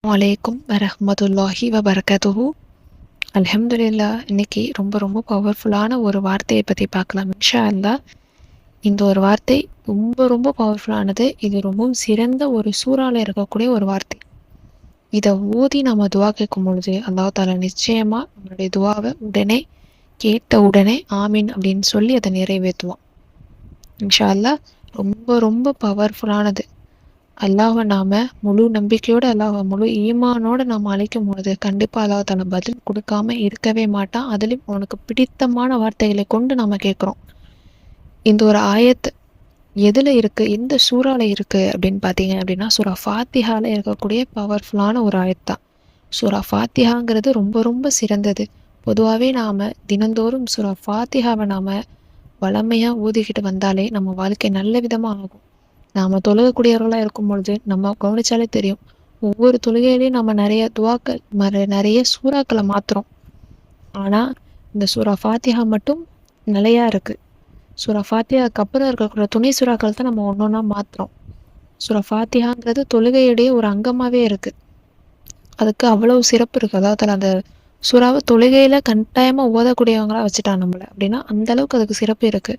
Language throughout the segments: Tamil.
வலைக்கும் வரஹ்மத்துல்லாஹி வபரகாத்துஹு. அல்ஹம்துலில்லா. இன்னைக்கு ரொம்ப ரொம்ப பவர்ஃபுல்லான ஒரு வார்த்தையை பற்றி பார்க்கலாம் இன்ஷா அல்லாஹ். இந்த ஒரு வார்த்தை ரொம்ப ரொம்ப பவர்ஃபுல்லானது. இது ரொம்பவும் சிறந்த ஒரு சூறால இருக்கக்கூடிய ஒரு வார்த்தை. இதை ஓதி நம்ம துவா கேட்கும் பொழுது அல்லாஹ் தாலா நிச்சயமா நம்மளுடைய துவாவை உடனே கேட்ட உடனே ஆமீன் அப்படின்னு சொல்லி அதை நிறைவேற்றுவான் இன்ஷா அல்லாஹ். ரொம்ப ரொம்ப பவர்ஃபுல்லானது. அல்லாஹ்வை நாம முழு நம்பிக்கையோட முழு ஈமானோட நாம அழைக்கும் பொழுது கண்டிப்பா அல்லாஹ் தாலா பதில் கொடுக்காம இருக்கவே மாட்டான். அதுலயும் உனக்கு பிடித்தமான வார்த்தைகளை கொண்டு நாம கேட்குறோம். இந்த ஒரு ஆயத் எதுல இருக்கு, எந்த சூறால இருக்கு அப்படின்னு பார்த்தீங்க அப்படின்னா சூரா ஃபாத்திஹால இருக்கக்கூடிய பவர்ஃபுல்லான ஒரு ஆயத் தான். சூரா ஃபாத்திஹாங்கிறது ரொம்ப ரொம்ப சிறந்தது. பொதுவாகவே நாம தினந்தோறும் சூரா ஃபாத்திஹாவை நாம வளமையா ஊதிக்கிட்டு வந்தாலே நம்ம வாழ்க்கை நல்ல விதமா ஆகும். நாம தொழுகக்கூடியவர்களாக இருக்கும் பொழுது நம்ம கவனிச்சாலே தெரியும், ஒவ்வொரு தொழுகையிலையும் நம்ம நிறைய துவாக்கள் நிறைய சூறாக்களை மாத்துறோம். ஆனா இந்த சூரா ஃபாத்திஹா மட்டும் நிலையா இருக்கு. சூரா ஃபாத்திஹாக்கு அப்புறம் இருக்கக்கூடிய துணை சூறாக்கள் தான் நம்ம ஒன்னொன்னா மாத்துறோம். சூரா ஃபாத்திஹாங்கிறது தொழுகையுடைய ஒரு அங்கமாவே இருக்கு. அதுக்கு அவ்வளவு சிறப்பு இருக்கு. அதாவது அந்த சூறாவை தொழுகையில கட்டாயமா ஓதக்கூடியவங்களா வச்சுட்டான் நம்மள அப்படின்னா அந்த அளவுக்கு அதுக்கு சிறப்பு இருக்கு.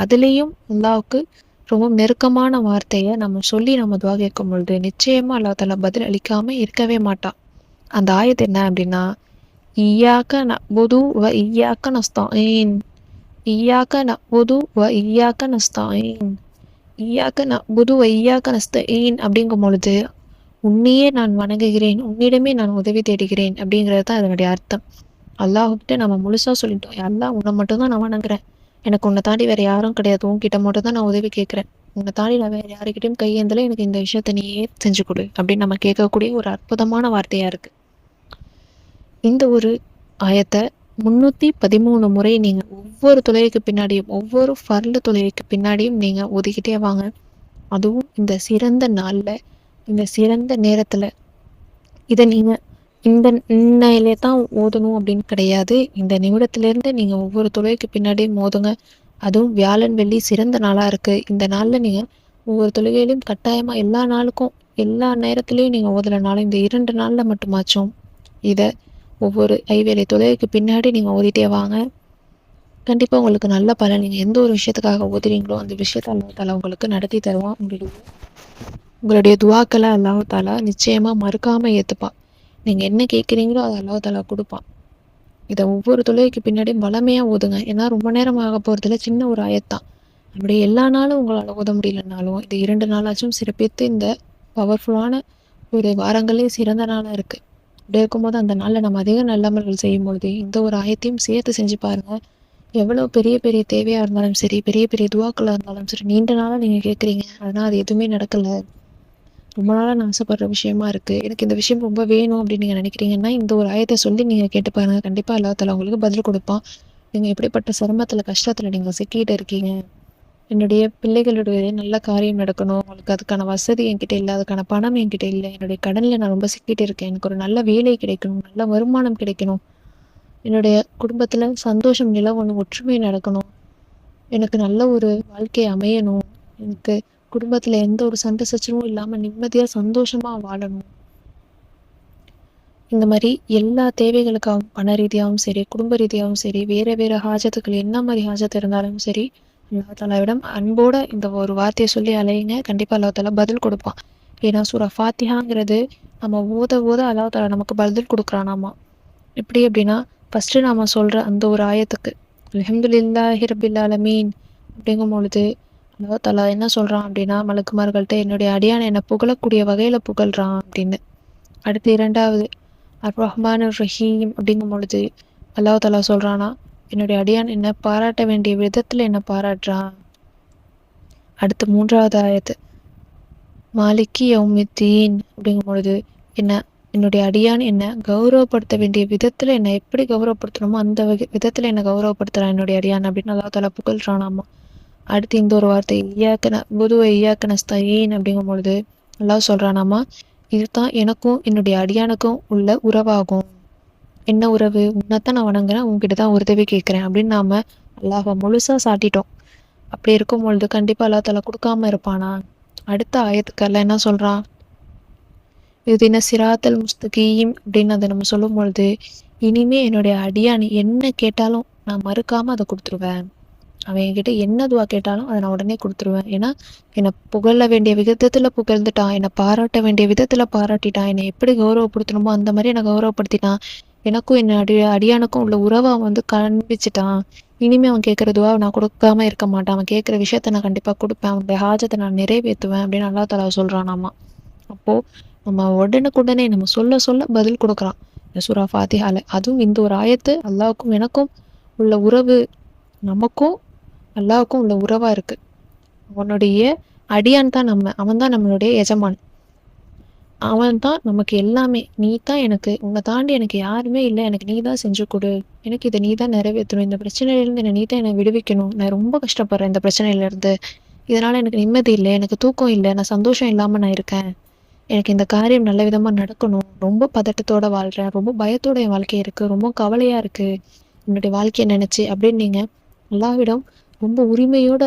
அதுலேயும் அல்லாவுக்கு ரொம்ப நெருக்கமான வார்த்தையை நம்ம சொல்லி நம்ம துவா கேட்கும் பொழுது நிச்சயமா அல்லாஹ் தாலா பதில் அளிக்காம இருக்கவே மாட்டான். அந்த ஆயத்து என்ன அப்படின்னா, இய்யாக்க நஅ்புது வ இய்யாக்க நஸ்தஈன், இய்யாக்க நஅ்புது வ இய்யாக்க நஸ்தஈன், இய்யாக்க நஅ்புது வ இய்யாக்க நஸ்தஈன் அப்படிங்கும் பொழுது உன்னையே நான் வணங்குகிறேன், உன்னிடமே நான் உதவி தேடுகிறேன் அப்படிங்கிறது தான் அதனுடைய அர்த்தம். அல்லாஹ்கிட்ட நம்ம முழுசா சொல்லிட்டோம், அல்லாஹ் உன்னை மட்டும்தான் நான் வணங்குறேன், எனக்கு உன்னை தாண்டி வேற யாரும் கிடையாது, உன்கிட்ட மட்டும் தான் நான் உதவி கேட்குறேன், உன்னை தாண்டி நான் வேற யாருக்கிட்டையும் கையேந்தல, எனக்கு இந்த விஷயத்த நீயே செஞ்சு கொடு அப்படின்னு நம்ம கேட்கக்கூடிய ஒரு அற்புதமான வார்த்தையா இருக்கு. இந்த ஒரு ஆயத்தை 313 முறை நீங்க ஒவ்வொரு தொழுகைக்கு பின்னாடியும் ஒவ்வொரு ஃபர்லு தொழுகைக்கு பின்னாடியும் நீங்க ஒதுக்கிட்டே வாங்க. அதுவும் இந்த சிறந்த நாள்ல, இந்த சிறந்த நேரத்துல இதை நீங்க இந்த இன்னையிலே தான் ஓதணும் அப்படின்னு கிடையாது. இந்த நிமிடத்திலேருந்து நீங்கள் ஒவ்வொரு தொழுகைக்கு பின்னாடியும் ஓதுங்க. அதுவும் வியாழன் வெள்ளி சிறந்த நாளாக இருக்குது. இந்த நாளில் நீங்கள் ஒவ்வொரு தொழுகையிலையும் கட்டாயமாக எல்லா நாளுக்கும் எல்லா நேரத்துலையும் நீங்கள் ஓதலைனாலும் இந்த 2 நாளில் மட்டுமாச்சும் இதை ஒவ்வொரு ஐவேளை தொழுகைக்கு பின்னாடி நீங்கள் ஓதிட்டே வாங்க. கண்டிப்பாக உங்களுக்கு நல்ல பலன். நீங்கள் எந்த ஒரு விஷயத்துக்காக ஓதுறீங்களோ அந்த விஷயத்தை அல்லாஹ் தாலா உங்களுக்கு நடத்தி தருவான். உங்களுடைய துவாக்களை அல்லாஹ் தாலா நிச்சயமாக மறுக்காமல் ஏற்றுப்பான். நீங்கள் என்ன கேட்குறீங்களோ அதை அல்லாஹ் தாலா கொடுப்பான். இதை ஒவ்வொரு தொழுகைக்கு பின்னாடியும் வளமையாக ஓதுங்க. ஏன்னா ரொம்ப நேரம் ஆக போகிறதுல சின்ன ஒரு ஆயத்தான். அப்படி எல்லா நாளும் உங்களால் ஓத முடியலனாலும் இது 2 நாளாச்சும் சிறப்பித்து இந்த பவர்ஃபுல்லான ஒரு வாரங்களே சிறந்த நாளாக இருக்குது. அப்படி இருக்கும்போது அந்த நாளில் நம்ம அதிக நல்லமல்கள் செய்யும்பொழுது இந்த ஒரு ஆயத்தையும் சேர்த்து செஞ்சு பாருங்கள். எவ்வளோ பெரிய பெரிய தேவையாக இருந்தாலும் சரி, பெரிய பெரிய துவாக்களாக இருந்தாலும் சரி, நீண்ட நாளாக நீங்கள் கேட்குறீங்க, ஆனால் அது எதுவுமே நடக்கலை, ரொம்ப நாளாக நான் ஆசைப்படுற விஷயமா இருக்குது, எனக்கு இந்த விஷயம் ரொம்ப வேணும் அப்படின்னு நீங்கள் நினைக்கிறீங்கன்னா இந்த ஒரு ஆயத்தை சொல்லி நீங்கள் கேட்டு பாருங்கள். கண்டிப்பாக அல்லாஹ் தஆலா உங்களுக்கு பதில் கொடுப்பான். நீங்கள் எப்படிப்பட்ட சிரமத்தில் கஷ்டத்தில் நீங்கள் சிக்கிட்டு இருக்கீங்க, என்னுடைய பிள்ளைகளுடைய நல்ல காரியம் நடக்கணும், உங்களுக்கு அதுக்கான வசதி என்கிட்ட இல்லை, அதுக்கான பணம் என்கிட்ட இல்லை, என்னுடைய கடனில் நான் ரொம்ப சிக்கிட்டு இருக்கேன், எனக்கு ஒரு நல்ல வேலை கிடைக்கணும், நல்ல வருமானம் கிடைக்கணும், என்னுடைய குடும்பத்தில் சந்தோஷம் நிலவணும், ஒற்றுமை நடக்கணும், எனக்கு நல்ல ஒரு வாழ்க்கை அமையணும், எனக்கு குடும்பத்தில் எந்த ஒரு சண்டை சச்சரவும் இல்லாமல் நிம்மதியாக சந்தோஷமாக வாழணும். இந்த மாதிரி எல்லா தேவைகளுக்காகவும் பண ரீதியாகவும் சரி, குடும்ப ரீதியாகவும் சரி, வேறு வேறு ஹாஜத்துக்கள் என்ன மாதிரி ஹாஜத்து இருந்தாலும் சரி, அல்லாஹ் தாலாவிடம் அன்போட இந்த ஒரு வார்த்தையை சொல்லி அலையுங்க. கண்டிப்பாக அல்லாஹ் தாலா பதில் கொடுப்பான். ஏன்னா சூரா ஃபாத்திஹாங்கிறது நம்ம ஓத ஓத அல்லாஹ் தாலா நமக்கு பதில் கொடுக்குறானாமா. எப்படி அப்படின்னா ஃபஸ்ட்டு நாம் சொல்கிற அந்த ஒரு ஆயத்துக்கு அல்ஹம்துலில்லாஹி ரப்பில் ஆலமீன் அப்படிங்கும் பொழுது அல்லாஹ் தாலா என்ன சொல்கிறான் அப்படின்னா மலக்குமார்கள்ட்ட என்னுடைய அடியானை என்னை புகழக்கூடிய வகையில் புகழ்கிறான் அப்படின்னு. அடுத்து 2வது அர்-ரஹ்மான் ரஹீம் அப்படிங்கும் பொழுது அல்லாஹ் தாலா சொல்கிறானா என்னுடைய அடியான் என்னை பாராட்ட வேண்டிய விதத்தில் என்னை பாராட்டுறான். அடுத்து 3வது ஆயத்து மாலிக்கி யௌமித்தீன் அப்படிங்கும் பொழுது என்னுடைய அடியான் என்னை கௌரவப்படுத்த வேண்டிய விதத்தில் என்னை எப்படி கௌரவப்படுத்தணுமோ அந்த விதத்தில் என்னை கௌரவப்படுத்துகிறான் என்னுடைய அடியான் அப்படின்னு அல்லாஹ் தாலா புகழ்கிறானாமா. அடுத்து இந்த ஒரு வார்த்தை இய்யாக்க நஅ்புது வ இய்யாக்க நஸ்தஈன் அப்படிங்கும் பொழுது அல்லாஹ் சொல்கிறானாமா இதுதான் எனக்கும் என்னுடைய அடியானுக்கும் உள்ள உறவாகும். என்ன உறவு? உன்னைத்தான் நான் வணங்குறேன், உங்ககிட்ட தான் உதவி கேட்குறேன் அப்படின்னு நாம் அல்லாஹ்வை முழுசாக சாட்டிட்டோம். அப்படி இருக்கும் பொழுது கண்டிப்பாக அல்லாஹ் தாலா கொடுக்காம இருப்பானா? அடுத்த ஆயத்துக்கு அல்லாஹ் என்ன சொல்கிறான்? இஹ்தின சிராத்தல் முஸ்தகீம் அப்படின்னு அதை நம்ம சொல்லும் பொழுது, இனிமே என்னுடைய அடியான் என்ன கேட்டாலும் நான் மறுக்காம அதை கொடுத்துருவேன். அவன் என்கிட்ட என்ன துவா கேட்டாலும் அதை நான் உடனே கொடுத்துருவேன். ஏன்னா என்னை புகழ வேண்டிய விதத்துல புகழ்ந்துட்டான், என்னை பாராட்ட வேண்டிய விதத்துல பாராட்டிட்டான், என்னை எப்படி கௌரவப்படுத்தணுமோ அந்த மாதிரி என்னை கௌரவப்படுத்திட்டான். எனக்கும் என்ன அடியானுக்கும் உள்ள உறவை அவன் வந்து காண்பிச்சிட்டான். இனிமே அவன் கேட்குற துவாவை நான் கொடுக்காம இருக்க மாட்டான். அவன் கேட்குற விஷயத்த நான் கண்டிப்பா கொடுப்பேன். அவனுடைய ஹாஜத்தை நான் நிறைவேற்றுவேன் அப்படின்னு அல்லா தஆலா சொல்றானாமா. அப்போ நம்ம உடனுக்குடனே நம்ம சொல்ல சொல்ல பதில் கொடுக்குறான் இந்த சூரா ஃபாத்திஹால. அதுவும் இந்த ஒரு ஆயத்து அல்லாஹ்வுக்கும் எனக்கும் உள்ள உறவு, நமக்கும் அல்லாஹ்வுக்கும் உள்ள உறவா இருக்கு. அவனுடைய அடியான் தான் நம்ம, அவன் தான் நம்மளுடைய எஜமான், அவன் தான் நமக்கு எல்லாமே. நீ தான் எனக்கு, உன்னை தாண்டி எனக்கு யாருமே இல்லை, எனக்கு நீ தான் செஞ்சு கொடு, எனக்கு இதை நீ தான் நிறைவேற்றணும், இந்த பிரச்சனையிலேருந்து என்னை நீ தான் என்னை விடுவிக்கணும், நான் ரொம்ப கஷ்டப்படுறேன் இந்த பிரச்சனையிலேருந்து, இதனால் எனக்கு நிம்மதி இல்லை, எனக்கு தூக்கம் இல்லை, நான் சந்தோஷம் இல்லாமல் நான் இருக்கேன், எனக்கு இந்த காரியம் நல்ல விதமாக நடக்கணும், ரொம்ப பதட்டத்தோடு வாழ்கிறேன், ரொம்ப பயத்தோட என் வாழ்க்கை இருக்குது, ரொம்ப கவலையாக இருக்குது என்னுடைய வாழ்க்கையை நினச்சி அப்படின்னு நீங்கள் அல்லாஹ்விடம் ரொம்ப உரிமையோட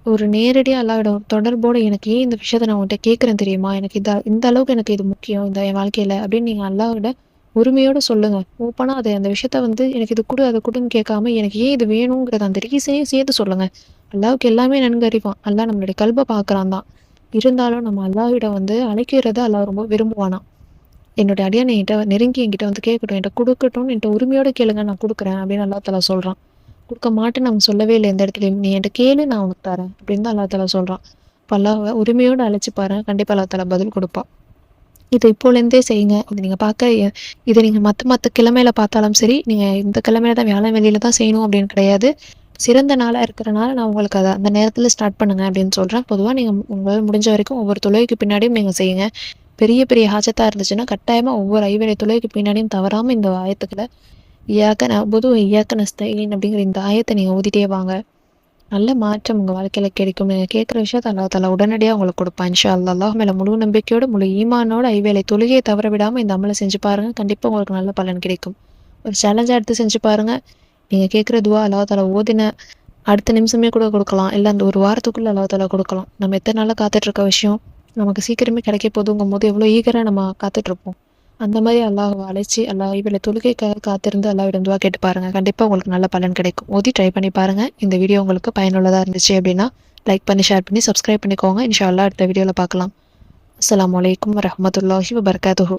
ஒரு நேரடியாக அல்லாஹ்விடம் தொடர்போடு, எனக்கு ஏன் இந்த விஷயத்த நான் உன்கிட்ட கேட்குறேன் தெரியுமா, எனக்கு இந்த அளவுக்கு எனக்கு இது முக்கியம் இந்த என் வாழ்க்கையில் அப்படின்னு நீங்கள் அல்லாஹ்விட உரிமையோடு சொல்லுங்கள். ஓப்பனாக அதை அந்த விஷயத்த வந்து எனக்கு இது கொடு அதை கொடுன்னு கேட்காம எனக்கு ஏன் இது வேணுங்கிறத அந்த ரீசனையும் சேர்த்து சொல்லுங்கள். அல்லாஹ்வுக்கு எல்லாமே நன்கு அறிவான். அல்லாஹ் நம்மளுடைய கல்பை பார்க்குறான் தான். இருந்தாலும் நம்ம அல்லாஹ்விடம் வந்து அழைக்கிறத அல்லாஹ் ரொம்ப விரும்புவானா. என்னுடைய அடியான் என்கிட்ட நெருங்கி என்கிட்ட வந்து கேட்கட்டும், என்கிட்ட கொடுக்கட்டும், என்கிட்ட உரிமையோட கேளுங்க நான் கொடுக்குறேன் அப்படின்னு அல்லா தஆலா சொல்கிறான். கொடுக்க மாட்டேன்னு அவன் சொல்லவே இல்லை எந்த இடத்துலையும். நீ என்கிட்ட கேளு நான் உனக்கு தரேன் அப்படின்னு தான் அல்லா தஆலா சொல்கிறான். இப்போ அல்லாஹ்வை உரிமையோடு அழைச்சி பாருங்க, கண்டிப்பாக அல்லா தஆலா பதில் கொடுப்பான். இதை இப்போலேருந்தே செய்யுங்க. இது நீங்கள் பார்க்க இதை நீங்கள் மற்ற கிழமையில பார்த்தாலும் சரி, நீங்கள் இந்த கிழமையில தான் வியாழன் வெளியில தான் செய்யணும் அப்படின்னு கிடையாது. சிறந்த நாளாக இருக்கிறனால நான் உங்களுக்கு அதை அந்த நேரத்தில் ஸ்டார்ட் பண்ணுங்க அப்படின்னு சொல்கிறேன். பொதுவாக நீங்கள் உங்களால் முடிஞ்ச வரைக்கும் ஒவ்வொரு தொழுகைக்கு பின்னாடியும் நீங்கள் செய்யுங்க. பெரிய பெரிய ஹாஜத்தாக இருந்துச்சுன்னா கட்டாயமாக ஒவ்வொரு ஐவேளை தொழுகைக்கு பின்னாடியும் தவறாமல் இந்த ஆயத்துக்களை இய்யாக நஅ்புது வ இய்யாக நஸ்தஈன் அப்படிங்கிற இந்த ஆயத்தை நீங்கள் ஓதிட்டே வாங்க. நல்ல மாற்றம் உங்கள் வாழ்க்கையில் கிடைக்கும். நீங்கள் கேட்குற விஷயத்த அல்லா தஆலா உடனடியாக உங்களுக்கு கொடுப்பான் இன்ஷா அல்லாஹ். அல்லாஹ் மேலே முழு நம்பிக்கையோடு முழு ஈமானோட ஐவேளை தொழுகையை தவற விடாமல் இந்த அமலை செஞ்சு பாருங்கள். கண்டிப்பாக உங்களுக்கு நல்ல பலன் கிடைக்கும். ஒரு சேலஞ்சாக எடுத்து செஞ்சு பாருங்கள். நீங்கள் கேட்குற துவா அல்லா தஆலா ஓதின அடுத்த நிமிஷமே கூட கொடுக்கலாம், இல்லை அந்த ஒரு வாரத்துக்குள்ளே அல்லா தஆலா கொடுக்கலாம். நம்ம எத்தனை நாளாக காத்துட்ருக்க விஷயம் நமக்கு சீக்கிரமே கிடைக்க போதுங்கும் போது எவ்வளோ ஈகராக நம்ம காத்துட்ருப்போம். அந்த மாதிரி அல்லாஹ்வை அழைச்சி அல்லாஹ் இவளை தொழுகைக்காக காத்திருந்து அல்லாஹ்விடம் துவா கேட்டு பாருங்கள். கண்டிப்பாக உங்களுக்கு நல்ல பலன் கிடைக்கும். ஓதி ட்ரை பண்ணி பாருங்கள். இந்த வீடியோ உங்களுக்கு பயனுள்ளதாக இருந்துச்சு அப்படின்னா லைக் பண்ணி ஷேர் பண்ணி சப்ஸ்கிரைப் பண்ணிக்கோங்க. இன்ஷா அல்லாஹ் அடுத்த வீடியோவில் பார்க்கலாம். அஸ்ஸலாமு அலைக்கும் வரஹ்மத்துல்லாஹி வபரகாத்துஹு.